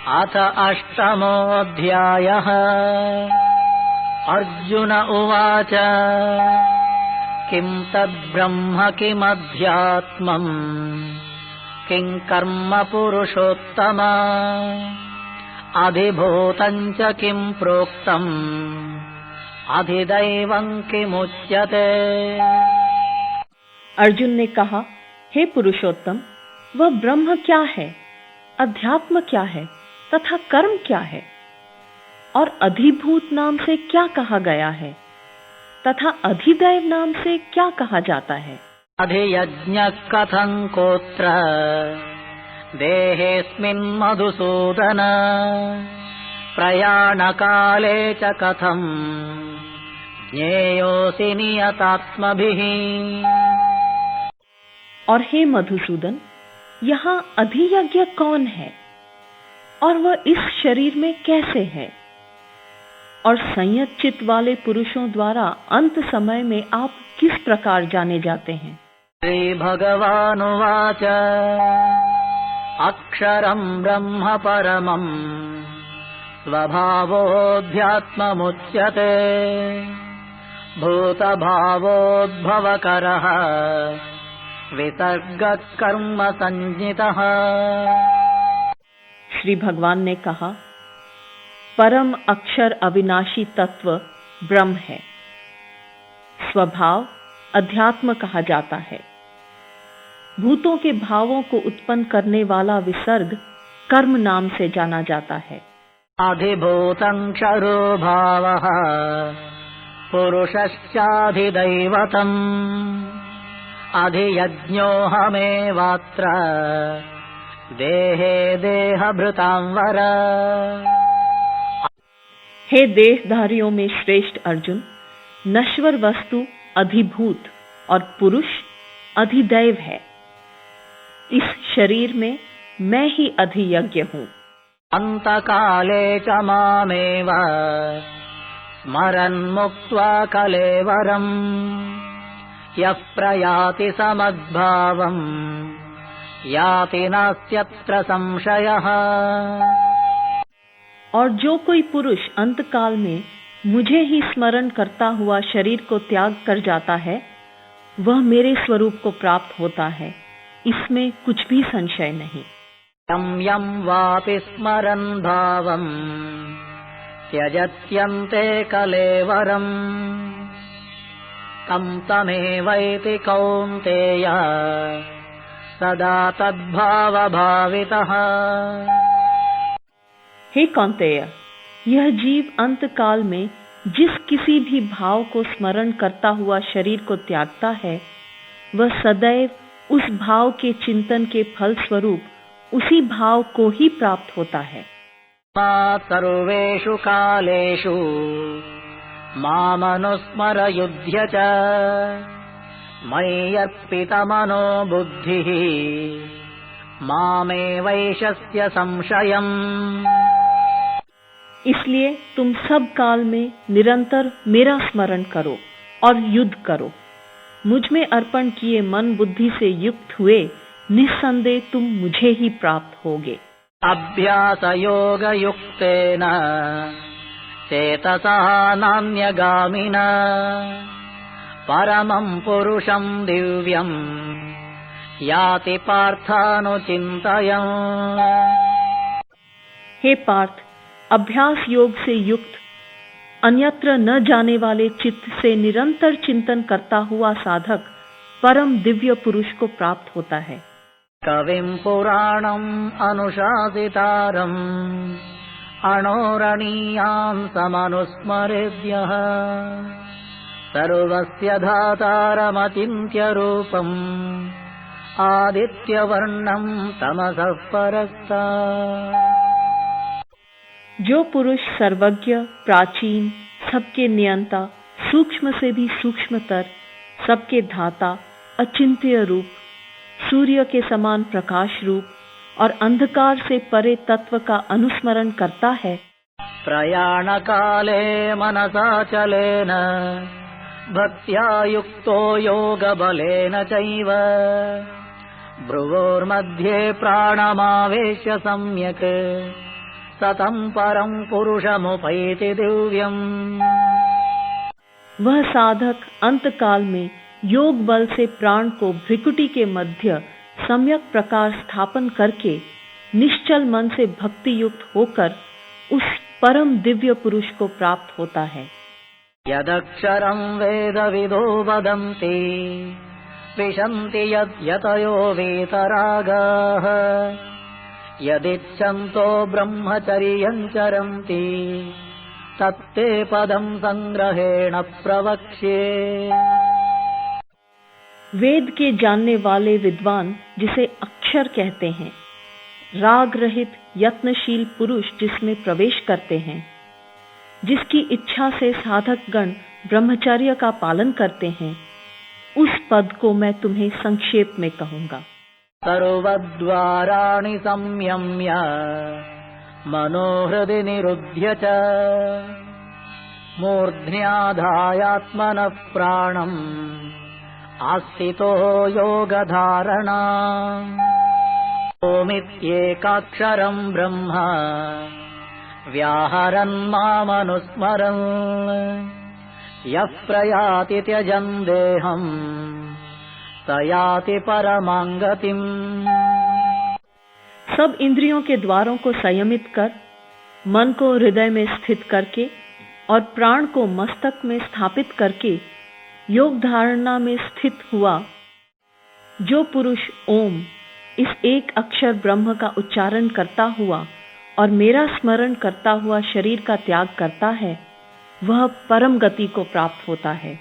अथ अष्टमोऽध्यायः। अर्जुन उवाच किं तद्ब्रह्म किमध्यात्मम् किं कर्म पुरुषोत्तम अधिभूतं च किं प्रोक्तम् अधिदैवं किमुच्यते। अर्जुन ने कहा, हे पुरुषोत्तम, वह ब्रह्म क्या है, अध्यात्म क्या है तथा कर्म क्या है, और अधिभूत नाम से क्या कहा गया है तथा अधिदैव नाम से क्या कहा जाता है। अधियज्ञः कथं कोत्र देहेऽस्मिन् मधुसूदन प्रयाणकाले च कथं ज्ञेयोऽसि नियतात्मभिः। और हे मधुसूदन, यहाँ अधियज्ञ कौन है और वह इस शरीर में कैसे है, और संयत चित्त वाले पुरुषों द्वारा अंत समय में आप किस प्रकार जाने जाते हैं। श्री भगवानुवाच अक्षरं ब्रह्म परमं स्वभावोऽध्यात्ममुच्यते भूतभावोद्भवकरः विसर्गः कर्म संज्ञितः। श्री भगवान ने कहा, परम अक्षर अविनाशी तत्व ब्रह्म है। स्वभाव अध्यात्म कहा जाता है। भूतों के भावों को उत्पन्न करने वाला विसर्ग कर्म नाम से जाना जाता है। अधिभूतं क्षरो भावः पुरुषश्चाधिदैवतम् अधियज्ञोऽहमेवात्र देहे देहभृतां वर। हे देहधारियों में श्रेष्ठ अर्जुन, नश्वर वस्तु अधिभूत और पुरुष अधिदैव है। इस शरीर में मैं ही अधियज्ञ हूँ। अंतकाले च मामेव स्मरन् मुक्त्वा कलेवरम् यः प्रयाति समद्भावम् याति नास्त्यत्र संशयः। और जो कोई पुरुष अंतकाल में मुझे ही स्मरण करता हुआ शरीर को त्याग कर जाता है, वह मेरे स्वरूप को प्राप्त होता है, इसमें कुछ भी संशय नहीं। यं यं वापि स्मरन् भावम् त्यजत्यन्ते कलेवरम् तं तमेवैति कौन्तेय सदा तद्भावभावितः। हे कौन्तेय, यह जीव अंत काल में जिस किसी भी भाव को स्मरण करता हुआ शरीर को त्यागता है, वह सदैव उस भाव के चिंतन के फल स्वरूप उसी भाव को ही प्राप्त होता है। सर्वेषु कालेषु मामनुस्मर युध्य च मयि अर्पितमनो बुद्धिः मामेवैषस्य संशयम्। इसलिए तुम सब काल में निरंतर मेरा स्मरण करो और युद्ध करो। मुझ में अर्पण किए मन बुद्धि से युक्त हुए निस्संदेह तुम मुझे ही प्राप्त होगे। अभ्यास योग युक्तेन चेतसा नान्यगामिना परमं पुरुषं दिव्यं याति पार्थानुचिन्तयन्। हे पार्थ, अभ्यास योग से युक्त अन्यत्र न जाने वाले चित्त से निरंतर चिंतन करता हुआ साधक परम दिव्य पुरुष को प्राप्त होता है। कविं पुराणम् अनुशासितारम् अणोरणीयां समनुस्मरेद्यः सर्वस्य धातारमचिन्त्य रूपम् आदित्यवर्णं तमसः परस्तात्। जो पुरुष सर्वज्ञ, प्राचीन, सबके नियंता, सूक्ष्म से भी सूक्ष्मतर, सबके धाता, अचिंत्य रूप, सूर्य के समान प्रकाश रूप और अंधकार से परे तत्व का अनुस्मरण करता है, प्रयाण काले मनसा चलेन भक्त्या युक्तो योग बलेन चैव भ्रुवोर्मध्ये प्राणमावेश्य सम्यक् सतम् परम् पुरुषमुपैति दिव्यम्। वह साधक अंतकाल में योग बल से प्राण को भ्रिकुटी के मध्य सम्यक प्रकार स्थापन करके निश्चल मन से भक्ति युक्त होकर उस परम दिव्य पुरुष को प्राप्त होता है। यदक्षरम् वेदविदो वदन्ति विशन्ति यतयो वीतरागाः यदिच्छन्तो ब्रह्मचर्यम् चरन्ति तत्ते पदम् संग्रहेण प्रवक्ष्ये। वेद के जानने वाले विद्वान जिसे अक्षर कहते हैं, राग रहित यत्नशील पुरुष जिसमें प्रवेश करते हैं, जिसकी इच्छा से साधक गण ब्रह्मचर्य का पालन करते हैं, उस पद को मैं तुम्हें संक्षेप में कहूंगा। सर्वद्वाराणि संयम्य मनोहृदि निरुध्य च मूर्ध्न्याधायात्मनः प्राणम् आस्थितो योगधारणा। ओमित्येकाक्षरम् ब्रह्म व्याहरन् मामनुस्मरन् यः प्रयाति त्यजन् देहम् स याति परमां गतिम्। सब इंद्रियों के द्वारों को संयमित कर, मन को हृदय में स्थित करके और प्राण को मस्तक में स्थापित करके योग धारणा में स्थित हुआ जो पुरुष ओम इस एक अक्षर ब्रह्म का उच्चारण करता हुआ और मेरा स्मरण करता हुआ शरीर का त्याग करता है, वह परम गति को प्राप्त होता है।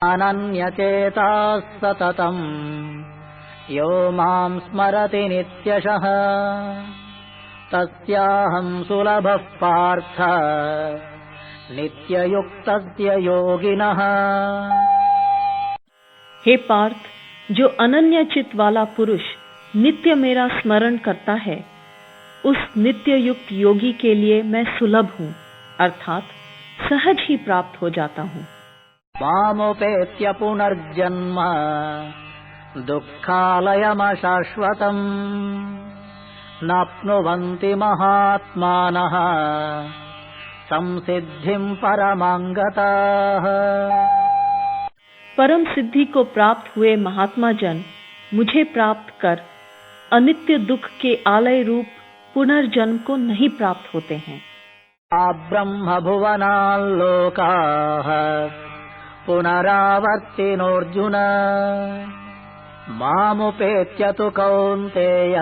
अनन्यचेताः सततम् यो मां स्मरति नित्यशः तस्याहं सुलभः पार्थ नित्ययुक्तस्य योगिनः। हे पार्थ, जो अनन्य चित वाला पुरुष नित्य मेरा स्मरण करता है, उस नित्य युक्त योगी के लिए मैं सुलभ हूँ, अर्थात सहज ही प्राप्त हो जाता हूँ। मामुपेत्य पुनर्जन्म दुःखालयमशाश्वतम् नाप्नुवन्ति महात्मानः संसिद्धिं परमां गताः। परम सिद्धि को प्राप्त हुए महात्मा जन मुझे प्राप्त कर अनित्य दुख के आलय रूप पुनर्जन्म को नहीं प्राप्त होते हैं। ब्रह्म भुवनाल्लोकाः पुनरावर्तिनोऽर्जुन मामुपेत्य तु कौन्तेय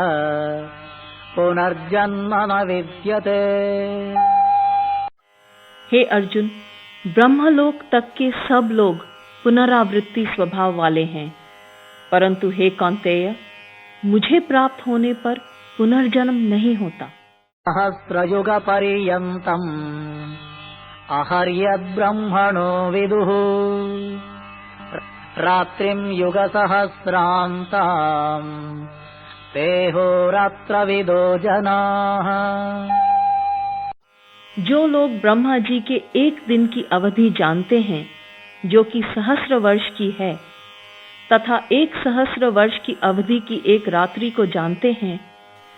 पुनर्जन्म न विद्यते। हे अर्जुन, ब्रह्मलोक तक के सब लोग पुनरावृत्ति स्वभाव वाले हैं, परंतु हे कौन्तेय, मुझे प्राप्त होने पर पुनर्जन्म नहीं होता। सहस्रयुग पर्यन्तम् अहर्यद्ब्रह्मणो विदुः रात्रिं युग सहस्रान्ताम् देहोरात्रविदो जनाः। जो लोग ब्रह्मा जी के एक दिन की अवधि जानते हैं, जो कि सहस्र वर्ष की है, तथा 1 सहस्र वर्ष की अवधि की एक रात्रि को जानते हैं,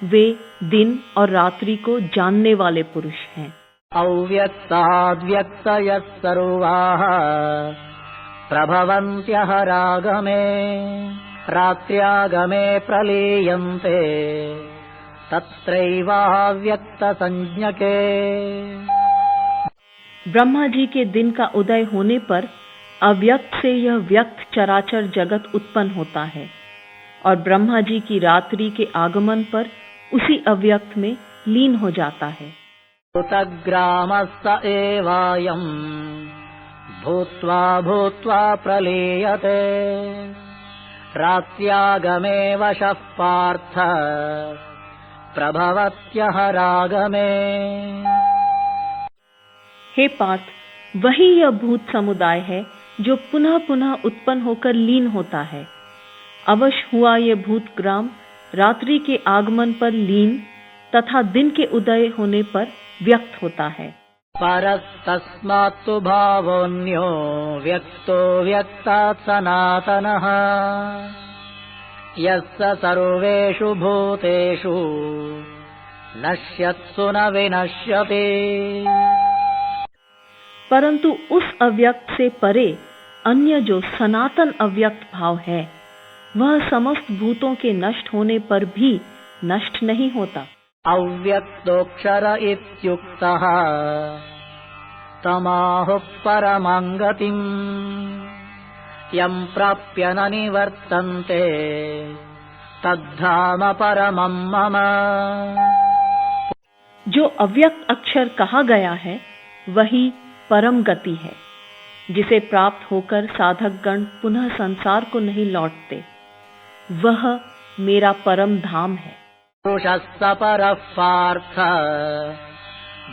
वे दिन और रात्रि को जानने वाले पुरुष हैं। अव्यक्ताद्व्यक्तयः सर्वाः प्रभवन्त्यः रागमे रात्र्यागमे प्रलीयन्ते तत्रैवाव्यक्तसंज्ञके। ब्रह्मा जी के दिन का उदय होने पर अव्यक्त से यह व्यक्त चराचर जगत उत्पन्न होता है, और ब्रह्मा जी की रात्रि के आगमन पर उसी अव्यक्त में लीन हो जाता है। भूतग्रामस्य एवायम् भूत्वा भूत्वा प्रलीयते रात्र्यागमे वशः पार्थ प्रभवत्यः रागमे। हे पार्थ, वही यह भूत समुदाय है जो पुनः पुनः उत्पन्न होकर लीन होता है। अवश्य हुआ ये भूत ग्राम रात्रि के आगमन पर लीन तथा दिन के उदय होने पर व्यक्त होता है। परस्तस्मात्तु भावोऽन्यो व्यक्तो व्यक्तात् सनातनः यस्य सर्वेषु भूतेषु नश्यत्सु न विनश्यते। परंतु उस अव्यक्त से परे अन्य जो सनातन अव्यक्त भाव है, वह समस्त भूतों के नष्ट होने पर भी नष्ट नहीं होता। अव्यक्तोऽक्षर इत्युक्तः तमाहुः परमां गतिम् यं प्राप्य न निवर्तन्ते तद्धाम परमं मम। जो अव्यक्त अक्षर कहा गया है वही परम गति है, जिसे प्राप्त होकर साधक गण पुनः संसार को नहीं लौटते। वह मेरा परम धाम है। पुरुषस्य परः पार्थ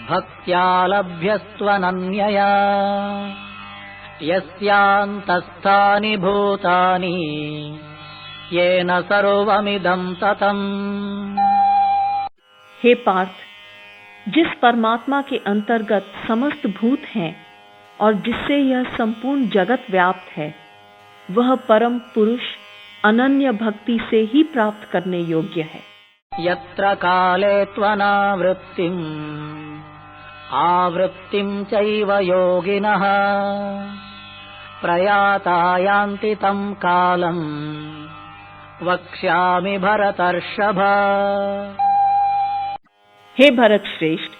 भक्त्या लभ्यस्त्वनन्यया यस्यान्तस्थानि भूतानि येन सर्वमिदं ततम्। हे पार्थ, जिस परमात्मा के अंतर्गत समस्त भूत हैं और जिससे यह संपूर्ण जगत व्याप्त है, वह परम पुरुष अनन्य भक्ति से ही प्राप्त करने योग्य है। यत्र काले त्वनावृत्तिम् आवृत्तिं चैव योगिनः प्रयाता यान्ति तं कालम् वक्ष्यामि भरतर्षभ। हे भरत श्रेष्ठ,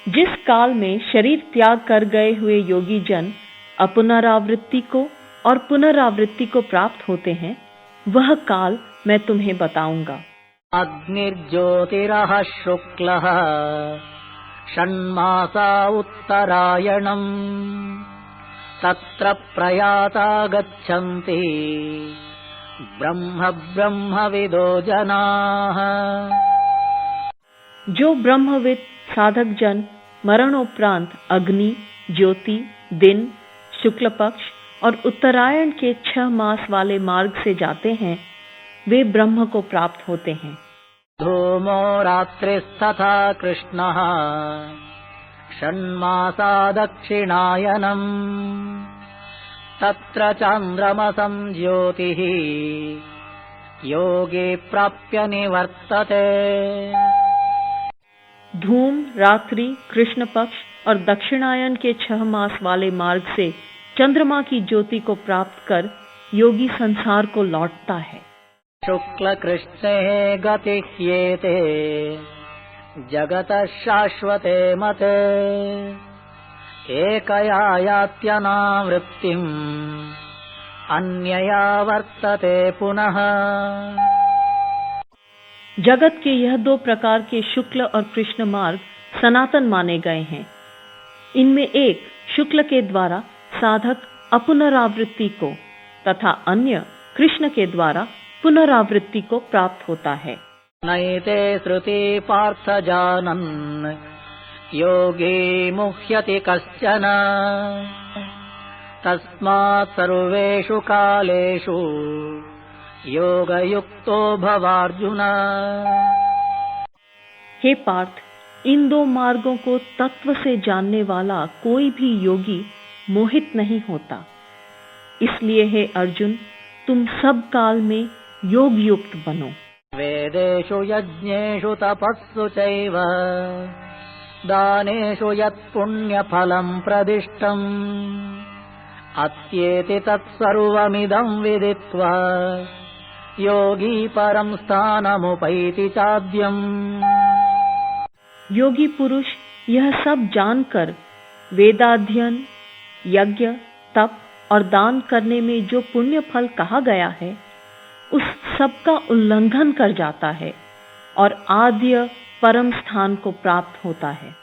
जिस काल में शरीर त्याग कर गए हुए योगी जन अपुनरावृत्ति को और पुनरावृत्ति को प्राप्त होते हैं, वह काल मैं तुम्हें बताऊंगा। अग्निर्ज्योतिरः शुक्लः षण्मासा उत्तरायणम् तत्र प्रयाता गच्छन्ति ब्रह्म ब्रह्मविदो जनाः। जो ब्रह्मविद साधक जन मरणोपरांत अग्नि, ज्योति, दिन, शुक्ल पक्ष और उत्तरायण के 6 मास वाले मार्ग से जाते हैं, वे ब्रह्म को प्राप्त होते हैं। धूमो रात्रिस्तथा कृष्णः षण्मासा दक्षिणायनम् तत्र चान्द्रमसं ज्योतिः योगी प्राप्य निवर्तते। धूम, रात्रि, कृष्ण पक्ष और दक्षिणायन के 6 मास वाले मार्ग से चंद्रमा की ज्योति को प्राप्त कर योगी संसार को लौटता है। शुक्ल कृष्णे गतिह्येते जगतः शाश्वते मते एकया यात्यनावृत्तिम् अन्यया वर्तते पुनः। जगत के यह 2 प्रकार के शुक्ल और कृष्ण मार्ग सनातन माने गए हैं। इनमें एक शुक्ल के द्वारा साधक अपुनरावृत्ति को तथा अन्य कृष्ण के द्वारा पुनरावृत्ति को प्राप्त होता है। नैते श्रुति पार्थ जानन् योगी मुह्यति कश्चन तस्मात् सर्वेषु कालेषु योगयुक्तो भवार्जुन। हे पार्थ, इन 2 मार्गों को तत्व से जानने वाला कोई भी योगी मोहित नहीं होता। इसलिए हे अर्जुन, तुम सब काल में योग युक्त बनो। वेदेषु यज्ञेषु तपस्सु चैव दानेषु यत् पुण्यफलं प्रदिष्टम् अत्येति तत्सर्वमिदं विदित्वा योगी परं स्थानमुपैति चाद्यम्। योगी पुरुष यह सब जानकर वेदाध्ययन, यज्ञ, तप और दान करने में जो पुण्य फल कहा गया है, उस सब का उल्लंघन कर जाता है और आद्य परम स्थान को प्राप्त होता है।